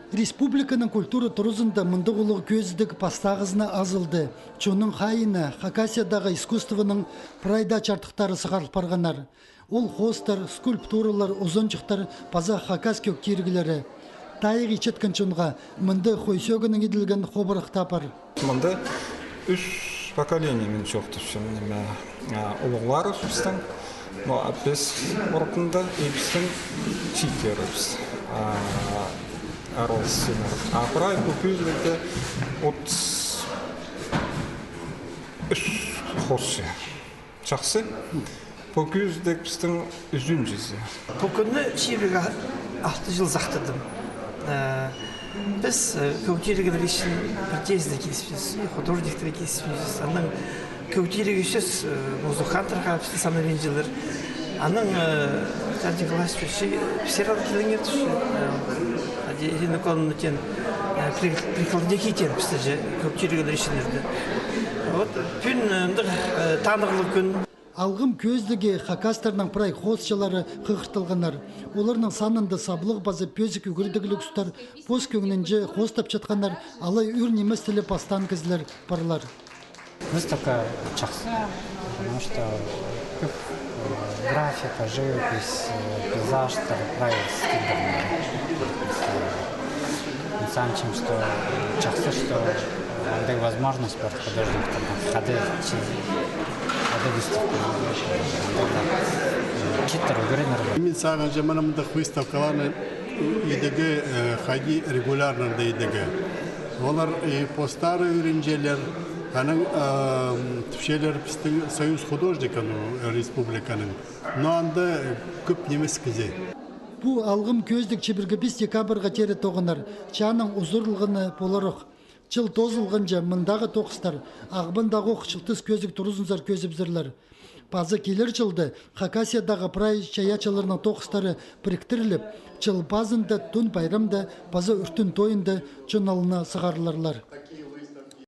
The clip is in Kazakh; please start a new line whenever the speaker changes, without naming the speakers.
Республиканың культура турызында мынды улы көздік пастағызына азылды. Чоның хайына Хакасиядағы искусствоның прайда чартықтары сығарып барғанар. Ол хостар, скульптуралар, ұзынчықтар, паза Хакас көк кергілері. Тайық ичеткін чонға мынды хойсөгінің еділген хобырық тапар.
Мынды үш поколениямен жоқтышын. Ұлығылар үстің, біз ұрқында епістің чикеріміз. Апырай бұл көзілді 33 хосы. Жақсы, бұл көзілдік біздің үзін жүзі.
Бұл күнні шебеге 6 жыл зақтырдым. Біз көктерігілер үшін артезді кеспіз, художниктері кеспіз. Анның көктерігі үшіз музыканттарға бізді санымен жылыр. Анның жантиғылас үші пісерал келіңер үші. Единоконный тен прикладники тен бізді көктерігілер ішінерді. Күн танығылы күн.
Алғым көздіге Хакастарның прай хосчалары қығыртылғанар. Оларның санынды саблық базы пөзік үгірдігілік ұстар, пос көңінінже хостап жатқанар, алай үр немес тілі пастан кізлер парлар.
Выставка жақсы, потому что көп графика, живопись, пейзаждар, прай стильдерный. Инсан чем, что жақсы, что андай возможность бар художниктердің қады
Мен саған жаманымдық выставкаланы едігі хади регулярнында едігі. Олар постары үйренжелер, аның түпшелер біздің союз художниканың республиканың. Но анда көп немес кізе.
Бұ алғым көздік чебіргі 5 декабрға тері тоғынар. Чаның ұзырлығыны боларық. Чыл тозылғанжа мындағы тоқыстар, ағбындағы оқшылтыз көзік тұрызынзар көзіпзірлер. Пазы келер жылды Хакасиядағы прай чаячаларының тоқыстары біріктіріліп, чыл пазында түн байрамда, пазы үртін тойында чыналына сығарыларлар.